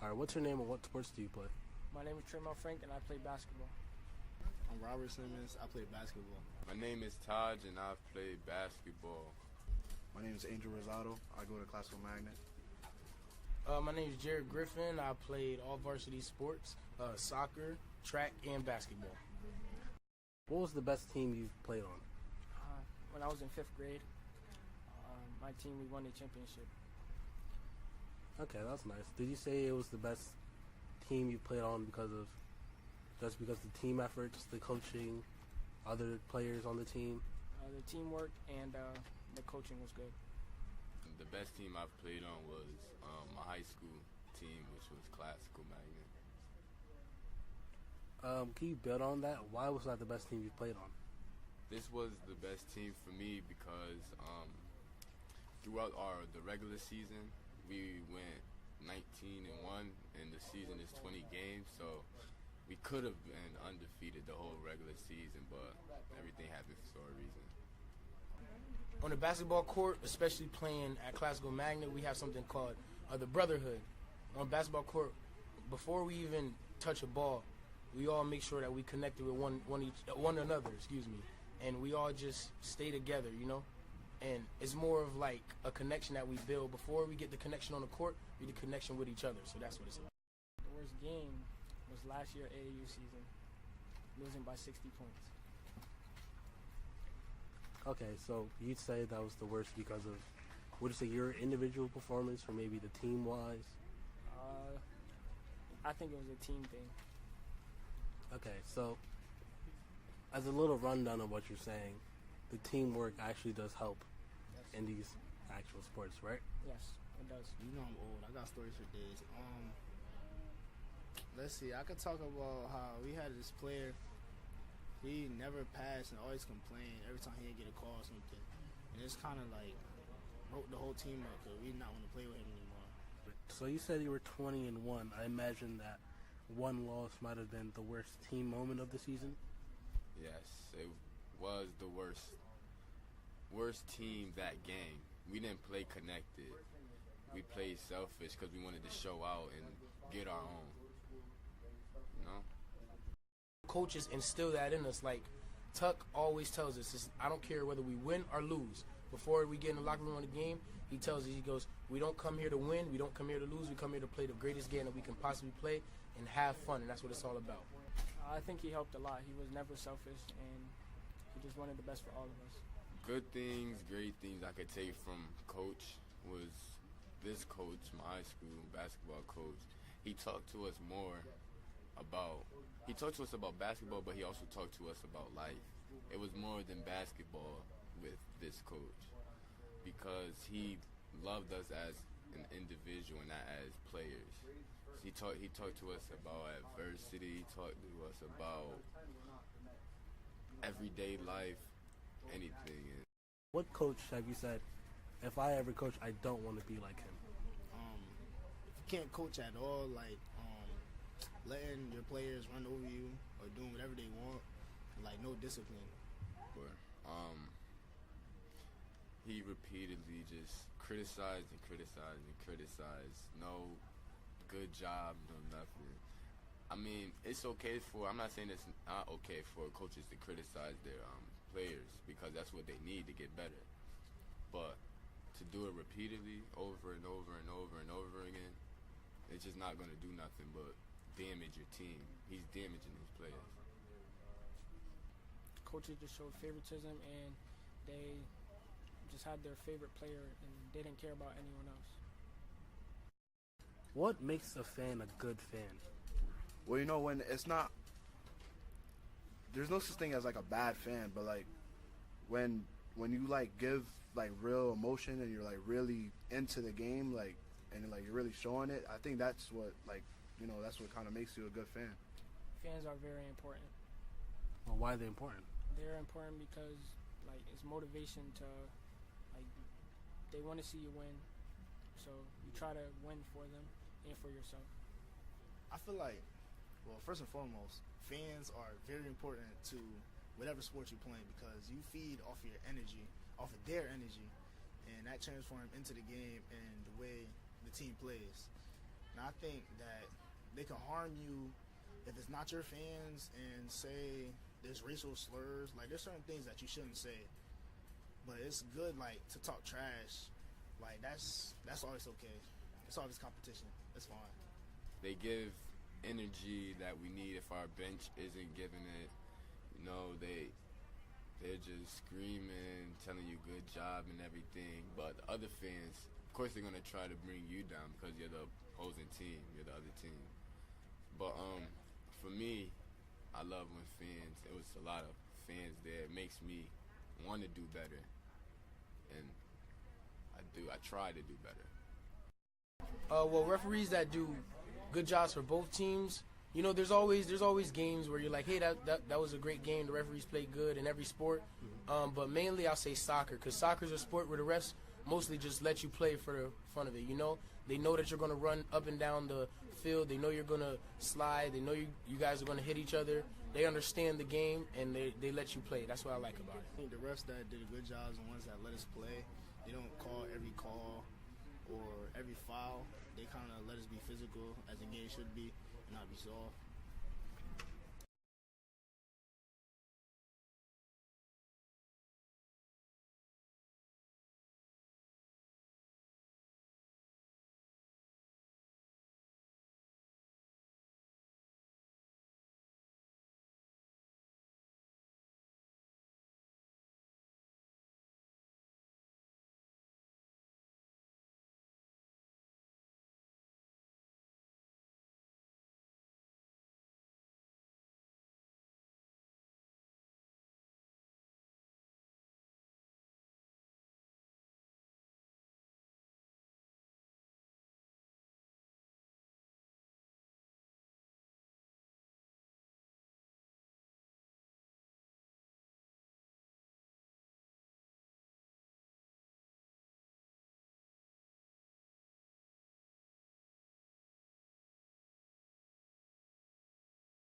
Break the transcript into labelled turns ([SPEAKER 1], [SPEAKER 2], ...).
[SPEAKER 1] All right, what's your name and what sports do you play?
[SPEAKER 2] My name is Tremont Frank, and I play basketball.
[SPEAKER 3] I'm Robert Simmons. I play basketball.
[SPEAKER 4] My name is Taj, and I play basketball.
[SPEAKER 5] My name is Angel Rosado. I go to Classical Magnet.
[SPEAKER 6] My name is Jared Griffin. I played all varsity sports, soccer, track, and basketball.
[SPEAKER 1] What was the best team you've played on?
[SPEAKER 2] When I was in 5th grade, my team, we won the championship.
[SPEAKER 1] Okay, that's nice. Did you say it was the best team you played on because of the team effort, just the coaching, other players on the team?
[SPEAKER 2] The teamwork and the coaching was good.
[SPEAKER 4] The best team I've played on was my high school team, which was Classical Magnet.
[SPEAKER 1] Can you build on that? Why was that the best team you played on?
[SPEAKER 4] This was the best team for me because throughout the regular season, we went 19-1, and the season is 20 games, so we could have been undefeated the whole regular season, but everything happens for a reason.
[SPEAKER 6] On the basketball court, especially playing at Classical Magnet, we have something called the Brotherhood. On basketball court, before we even touch a ball, we all make sure that we connected with one another, and we all just stay together, And it's more of like a connection that we build. Before we get the connection on the court, we get the connection with each other, so that's what it's about.
[SPEAKER 2] The worst game was last year AAU season, losing by 60 points.
[SPEAKER 1] Okay, so you'd say that was the worst because of, would you say your individual performance or maybe the team-wise?
[SPEAKER 2] I think it was a team thing.
[SPEAKER 1] Okay, so as a little rundown of what you're saying, the teamwork actually does help in these actual sports, right?
[SPEAKER 2] Yes, it does.
[SPEAKER 3] You know I'm old. I got stories for days. Let's see. I could talk about how we had this player. He never passed and always complained every time he didn't get a call or something. And it's kind of like broke the whole team up because we did not want to play with him anymore.
[SPEAKER 1] So you said you were 20-1. I imagine that one loss might have been the worst team moment of the season?
[SPEAKER 4] Yes, it was the worst team that game. We didn't play connected. We played selfish because we wanted to show out and get our own.
[SPEAKER 6] Coaches instill that in us. Like Tuck always tells us, I don't care whether we win or lose. Before we get in the locker room on the game, he tells us, he goes, we don't come here to win, we don't come here to lose, we come here to play the greatest game that we can possibly play and have fun, and that's what it's all about.
[SPEAKER 2] I think he helped a lot. He was never selfish, and he just wanted the best for all of us.
[SPEAKER 4] Good things, great things I could take from Coach was this coach, my high school basketball coach. He talked to us about basketball, but he also talked to us about life. It was more than basketball with this coach because he loved us as an individual and not as players. He talked to us about adversity. He talked to us about everyday life, anything.
[SPEAKER 1] What coach have you said, if I ever coach, I don't want to be like him?
[SPEAKER 3] If you can't coach at all, like letting your players run over you or doing whatever they want, like no discipline.
[SPEAKER 4] He repeatedly just criticized and criticized and criticized. No good job, no nothing. I mean, it's okay I'm not saying it's not okay for coaches to criticize their players because that's what they need to get better. But to do it repeatedly over and over and over and over again, it's just not going to do nothing but damage your team. He's damaging his players.
[SPEAKER 2] Coaches just showed favoritism, and they just had their favorite player, and they didn't care about anyone else.
[SPEAKER 1] What makes a fan a good fan?
[SPEAKER 5] Well, when it's not, there's no such thing as like a bad fan, but like when you like give like real emotion and you're like really into the game, like and like you're really showing it, I think that's what that's what kind of makes you a good fan.
[SPEAKER 2] Fans are very important.
[SPEAKER 1] Well, why are they important?
[SPEAKER 2] They're important because like it's motivation to like they want to see you win, so you try to win for them and for yourself.
[SPEAKER 3] I feel like, well, first and foremost, fans are very important to whatever sport you're playing because you feed off your energy, off of their energy, and that transforms into the game and the way the team plays. And I think that they can harm you if it's not your fans and say there's racial slurs. Like, there's certain things that you shouldn't say. But it's good, like, to talk trash. Like, that's always okay. It's always competition. It's fine.
[SPEAKER 4] They give energy that we need if our bench isn't giving it. You know, they're just screaming, telling you good job and everything. But the other fans, of course, they're gonna try to bring you down because you're the opposing team, you're the other team. But for me, I love when fans. It was a lot of fans there. It makes me want to do better, and I try to do better.
[SPEAKER 6] Well, referees that do good jobs for both teams, you know, there's always games where you're like, hey, that was a great game. The referees played good in every sport. But mainly I'll say soccer, because soccer's a sport where the refs mostly just let you play for the fun of it, you know? They know that you're going to run up and down the field. They know you're going to slide. They know you guys are going to hit each other. They understand the game, and they let you play. That's what I like about it.
[SPEAKER 3] I think the refs that did a good job is the ones that let us play. They don't call every call or every foul. They kind of let us be physical as the game should be and not be soft.